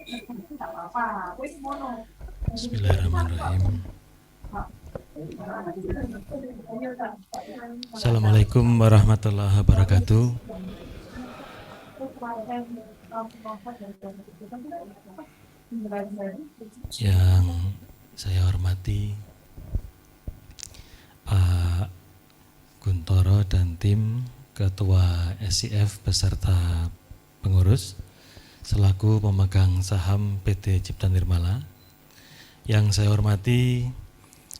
Bismillahirrahmanirrahim. Assalamualaikum warahmatullahi wabarakatuh. Yang saya hormati Pak Guntoro dan tim Ketua SIF beserta pengurus selaku pemegang saham PT Cipta Nirmala. Yang saya hormati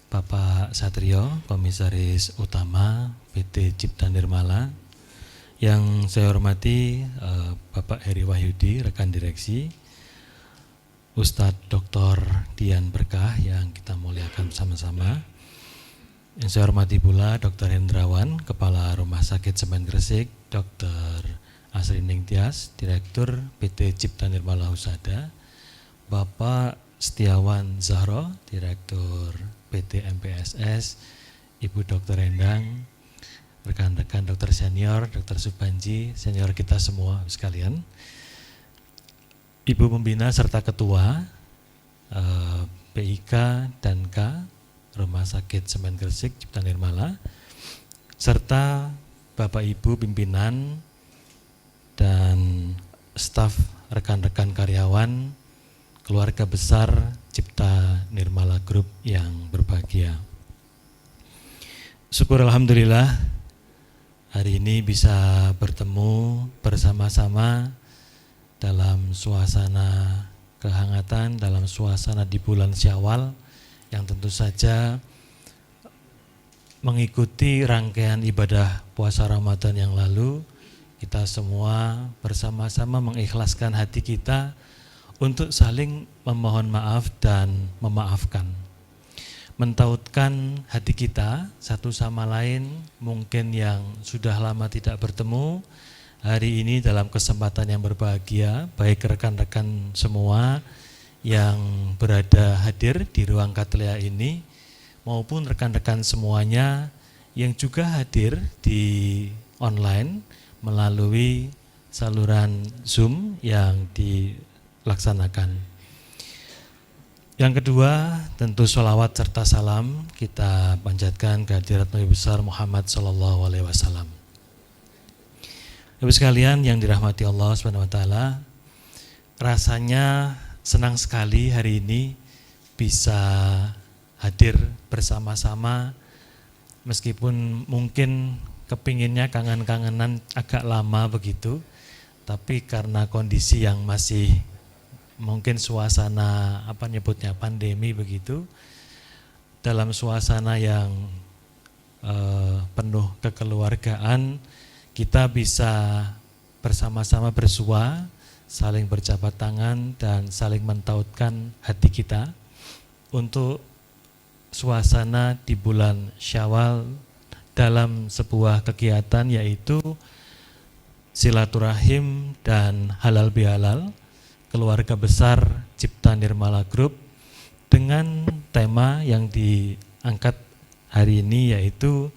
Bapak Satrio, Komisaris Utama PT Cipta Nirmala. Yang saya hormati Bapak Heri Wahyudi, rekan direksi, Ustadz Dr. Dian Berkah yang kita muliakan bersama-sama. Yang saya hormati pula Dr. Hendrawan, Kepala Rumah Sakit Semen Gresik, Dr. Asrining Tias, Direktur PT Cipta Nirmala Husada, Bapak Setiawan Zahro, Direktur PT MPSS, Ibu Dr. Endang, rekan-rekan dokter senior, Dr. Supanji, senior kita semua sekalian, Ibu Pembina serta Ketua PIK dan K Rumah Sakit Semen Gresik Cipta Nirmala, serta Bapak Ibu pimpinan dan staf rekan-rekan karyawan keluarga besar Cipta Nirmala Group yang berbahagia. Syukur alhamdulillah hari ini bisa bertemu bersama-sama dalam suasana kehangatan, dalam suasana di bulan Syawal yang tentu saja mengikuti rangkaian ibadah puasa Ramadan yang lalu. Kita semua bersama-sama mengikhlaskan hati kita untuk saling memohon maaf dan memaafkan, mentautkan hati kita satu sama lain. Mungkin yang sudah lama tidak bertemu, hari ini dalam kesempatan yang berbahagia, baik rekan-rekan semua yang berada hadir di ruang Katlea ini maupun rekan-rekan semuanya yang juga hadir di online melalui saluran Zoom yang dilaksanakan. Yang kedua, tentu sholawat serta salam kita panjatkan kehadirat Nabi besar Muhammad SAW. Ibu sekalian yang dirahmati Allah SWT, rasanya senang sekali hari ini bisa hadir bersama-sama, meskipun mungkin kepinginnya kangen-kangenan agak lama begitu, tapi karena kondisi yang masih mungkin suasana pandemi begitu, dalam suasana yang penuh kekeluargaan, kita bisa bersama-sama bersua, saling berjabat tangan dan saling mentautkan hati kita untuk suasana di bulan Syawal dalam sebuah kegiatan yaitu silaturahim dan halal bihalal keluarga besar Cipta Nirmala Group dengan tema yang diangkat hari ini yaitu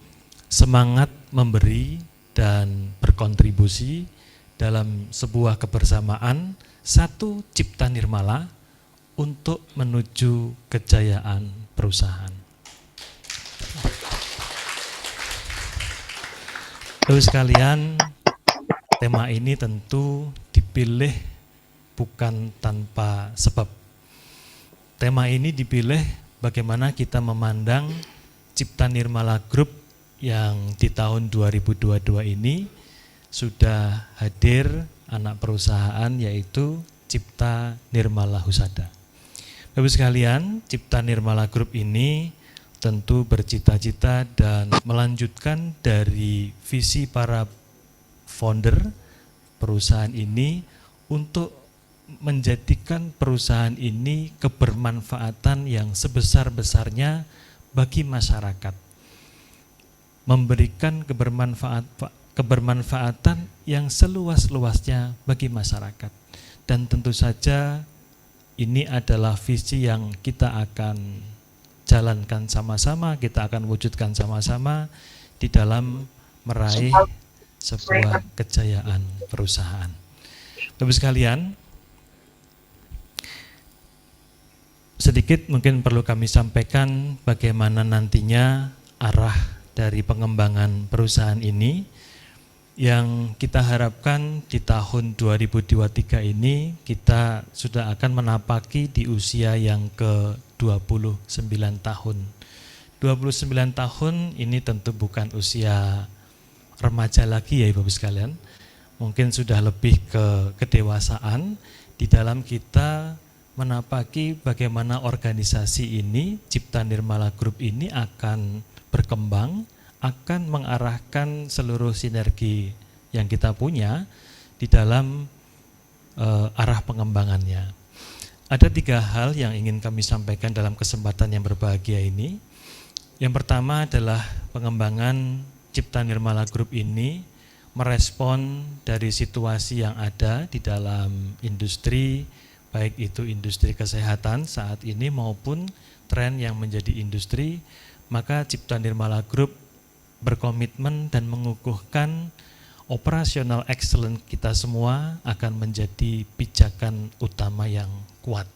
semangat memberi dan berkontribusi dalam sebuah kebersamaan satu Cipta Nirmala untuk menuju kejayaan perusahaan. Terus sekalian, tema ini tentu dipilih bukan tanpa sebab. Tema ini dipilih bagaimana kita memandang Cipta Nirmala Group yang di tahun 2022 ini sudah hadir anak perusahaan yaitu Cipta Nirmala Husada. Bapak sekalian, Cipta Nirmala Group ini tentu bercita-cita dan melanjutkan dari visi para founder perusahaan ini untuk menjadikan perusahaan ini kebermanfaatan yang sebesar-besarnya bagi masyarakat, memberikan kebermanfaatan yang seluas-luasnya bagi masyarakat. Dan tentu saja ini adalah visi yang kita akan jalankan sama-sama, kita akan wujudkan sama-sama di dalam meraih sebuah kejayaan perusahaan. Bapak sekalian, sedikit mungkin perlu kami sampaikan bagaimana nantinya arah dari pengembangan perusahaan ini yang kita harapkan di tahun 2023 ini kita sudah akan menapaki di usia yang ke-29 tahun. 29 tahun ini tentu bukan usia remaja lagi ya Ibu sekalian. Mungkin sudah lebih ke kedewasaan di dalam kita menapaki bagaimana organisasi ini, Cipta Nirmala Group ini akan berkembang, akan mengarahkan seluruh sinergi yang kita punya di dalam arah pengembangannya. Ada 3 hal yang ingin kami sampaikan dalam kesempatan yang berbahagia ini. Yang pertama adalah pengembangan Cipta Nirmala Group ini merespon dari situasi yang ada di dalam industri, baik itu industri kesehatan saat ini maupun tren yang menjadi industri, maka Cipta Nirmala Group berkomitmen dan mengukuhkan operasional excellence kita semua akan menjadi pijakan utama yang kuat.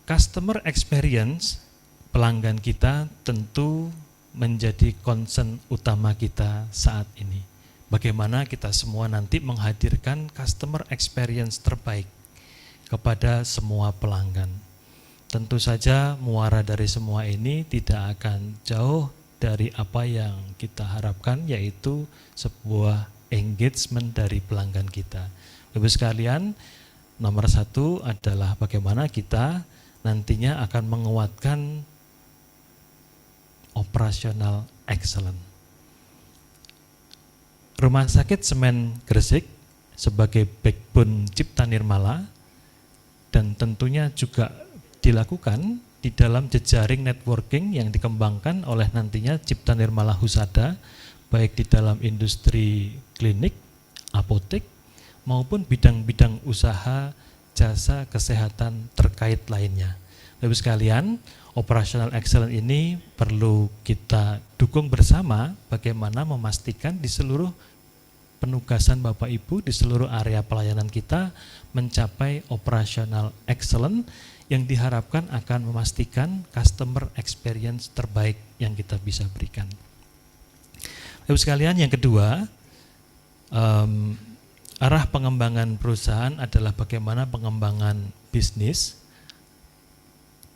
Customer experience pelanggan kita tentu menjadi concern utama kita saat ini. Bagaimana kita semua nanti menghadirkan customer experience terbaik kepada semua pelanggan. Tentu saja muara dari semua ini tidak akan jauh dari apa yang kita harapkan, yaitu sebuah engagement dari pelanggan kita. Ibu sekalian, nomor 1 adalah bagaimana kita nantinya akan menguatkan operasional excellent. Rumah Sakit Semen Gresik sebagai backbone Cipta Nirmala dan tentunya juga dilakukan di dalam jejaring networking yang dikembangkan oleh nantinya Cipta Nirmala Husada, baik di dalam industri klinik, apotek, maupun bidang-bidang usaha jasa kesehatan terkait lainnya. Ibu sekalian, operational excellence ini perlu kita dukung bersama bagaimana memastikan di seluruh penugasan Bapak Ibu di seluruh area pelayanan kita mencapai operational excellence yang diharapkan akan memastikan customer experience terbaik yang kita bisa berikan. Ibu sekalian, yang kedua, arah pengembangan perusahaan adalah bagaimana pengembangan bisnis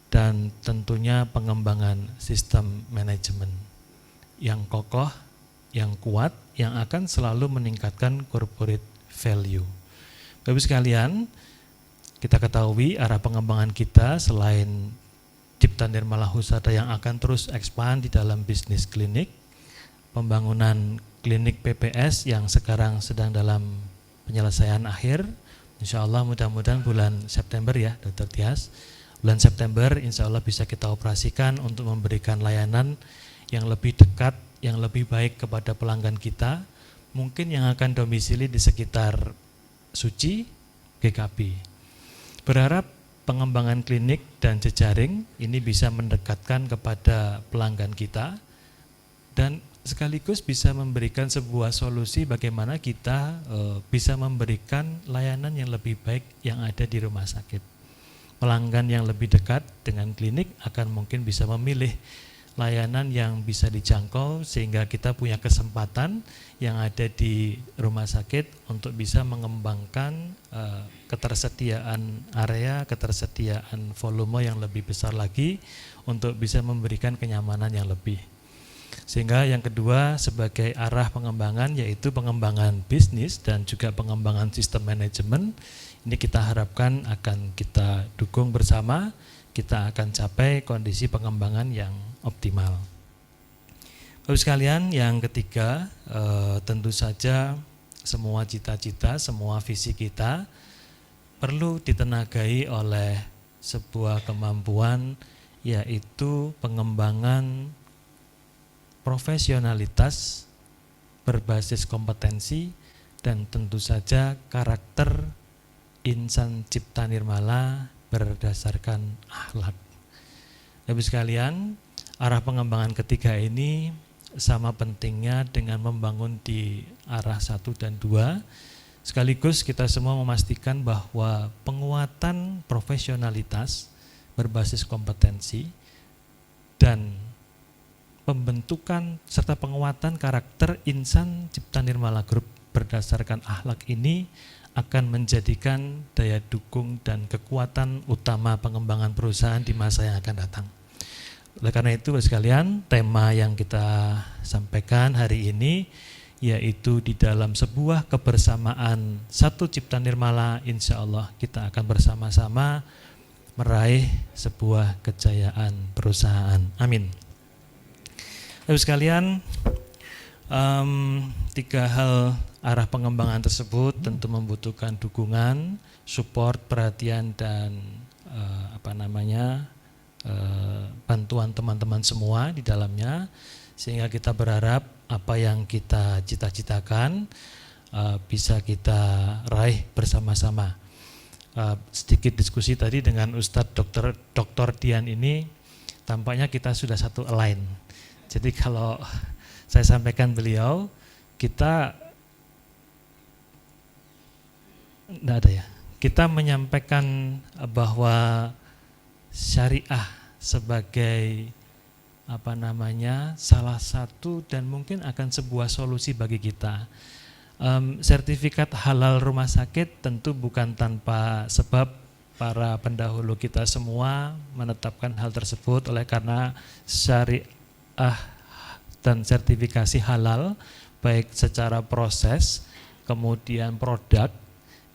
dan tentunya pengembangan sistem manajemen yang kokoh, yang kuat, yang akan selalu meningkatkan corporate value. Bapak sekalian, kita ketahui arah pengembangan kita selain Cipta Nirmala Husada yang akan terus expand di dalam bisnis klinik, pembangunan klinik PPS yang sekarang sedang dalam penyelesaian akhir, insya Allah mudah-mudahan bulan September ya Dr. Tias, bulan September insya Allah bisa kita operasikan untuk memberikan layanan yang lebih dekat, yang lebih baik kepada pelanggan kita, mungkin yang akan domisili di sekitar Suci, GKP. Berharap pengembangan klinik dan jejaring ini bisa mendekatkan kepada pelanggan kita dan sekaligus bisa memberikan sebuah solusi bagaimana kita bisa memberikan layanan yang lebih baik yang ada di rumah sakit. Pelanggan yang lebih dekat dengan klinik akan mungkin bisa memilih layanan yang bisa dijangkau sehingga kita punya kesempatan yang ada di rumah sakit untuk bisa mengembangkan ketersediaan area, ketersediaan volume yang lebih besar lagi untuk bisa memberikan kenyamanan yang lebih. Sehingga yang kedua sebagai arah pengembangan yaitu pengembangan bisnis dan juga pengembangan sistem manajemen, ini kita harapkan akan kita dukung bersama, kita akan capai kondisi pengembangan yang optimal. Bapak sekalian, yang ketiga tentu saja semua cita-cita, semua visi kita perlu ditenagai oleh sebuah kemampuan yaitu pengembangan profesionalitas berbasis kompetensi dan tentu saja karakter insan Cipta Nirmala berdasarkan akhlak. Bapak sekalian, arah pengembangan ketiga ini sama pentingnya dengan membangun di arah 1 dan 2. Sekaligus kita semua memastikan bahwa penguatan profesionalitas berbasis kompetensi, dan pembentukan serta penguatan karakter insan Cipta Nirmala Group berdasarkan akhlak ini akan menjadikan daya dukung dan kekuatan utama pengembangan perusahaan di masa yang akan datang. Oleh karena itu, sekalian, tema yang kita sampaikan hari ini yaitu di dalam sebuah kebersamaan satu Cipta Nirmala, insya Allah kita akan bersama-sama meraih sebuah kejayaan perusahaan. Amin. Lalu sekalian, 3 hal arah pengembangan tersebut tentu membutuhkan dukungan, support, perhatian, dan bantuan teman-teman semua di dalamnya, sehingga kita berharap apa yang kita cita-citakan bisa kita raih bersama-sama. Sedikit diskusi tadi dengan Ustadz Dr. Dian ini, tampaknya kita sudah satu align. Jadi kalau saya sampaikan beliau, kita enggak ada ya. Kita menyampaikan bahwa syariah sebagai salah satu dan mungkin akan sebuah solusi bagi kita. Sertifikat halal rumah sakit tentu bukan tanpa sebab para pendahulu kita semua menetapkan hal tersebut, oleh karena syariah dan sertifikasi halal baik secara proses, kemudian produk,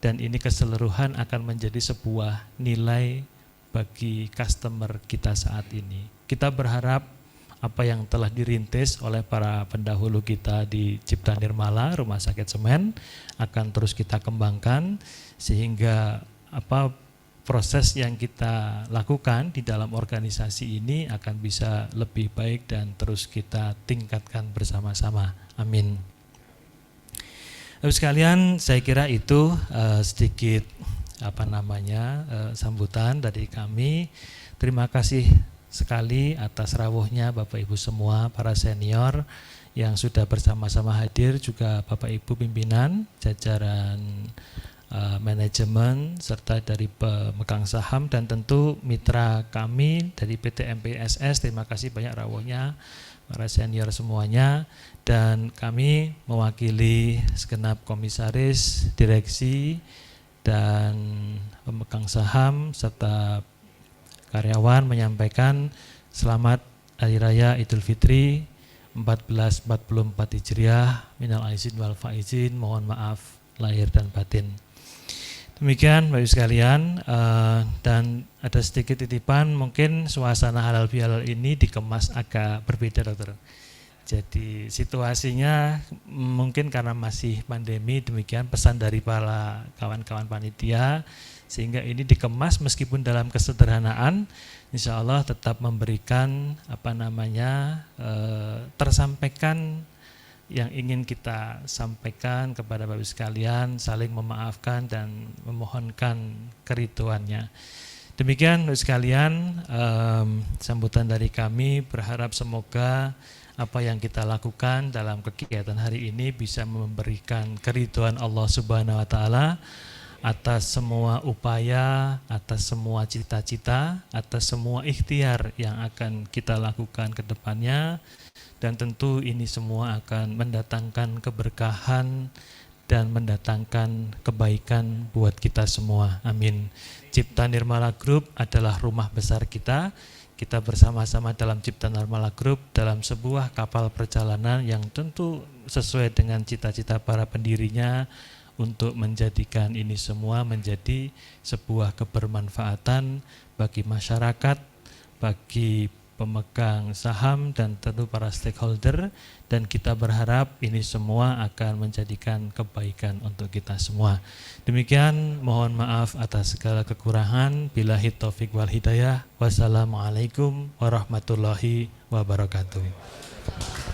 dan ini keseluruhan akan menjadi sebuah nilai bagi customer kita saat ini. Kita berharap apa yang telah dirintis oleh para pendahulu kita di Cipta Nirmala Rumah Sakit Semen akan terus kita kembangkan, sehingga proses yang kita lakukan di dalam organisasi ini akan bisa lebih baik dan terus kita tingkatkan bersama-sama. Amin. Lalu sekalian, saya kira itu sedikit sambutan dari kami. Terima kasih sekali atas rawuhnya Bapak Ibu semua, para senior yang sudah bersama-sama hadir, juga Bapak Ibu pimpinan, jajaran manajemen, serta dari pemegang saham, dan tentu mitra kami dari PT MPSS. Terima kasih banyak rawuhnya, para senior semuanya, dan kami mewakili segenap komisaris, direksi, dan pemegang saham serta karyawan menyampaikan selamat Hari Raya Idul Fitri 1444 Hijriah, minal aizin wal faizin, mohon maaf lahir dan batin. Demikian Bapak Ibu sekalian, dan ada sedikit titipan, mungkin suasana halal bihalal ini dikemas agak berbeda, dokter. Jadi situasinya mungkin karena masih pandemi, demikian pesan dari para kawan-kawan panitia, sehingga ini dikemas meskipun dalam kesederhanaan, insya Allah tetap memberikan tersampaikan yang ingin kita sampaikan kepada Bapak Ibu sekalian, saling memaafkan dan memohonkan keriduannya. Demikian Bapak Ibu sekalian, sambutan dari kami, berharap semoga apa yang kita lakukan dalam kegiatan hari ini bisa memberikan keriduan Allah Subhanahu wa taala atas semua upaya, atas semua cita-cita, atas semua ikhtiar yang akan kita lakukan ke depannya. Dan tentu ini semua akan mendatangkan keberkahan dan mendatangkan kebaikan buat kita semua. Amin. Cipta Nirmala Group adalah rumah besar kita. Kita bersama-sama dalam Cipta Nirmala Group dalam sebuah kapal perjalanan yang tentu sesuai dengan cita-cita para pendirinya untuk menjadikan ini semua menjadi sebuah kebermanfaatan bagi masyarakat, bagi pemegang saham, dan tentu para stakeholder, dan kita berharap ini semua akan menjadikan kebaikan untuk kita semua. Demikian, mohon maaf atas segala kekurangan. Billahi taufik wal hidayah. Wassalamualaikum warahmatullahi wabarakatuh.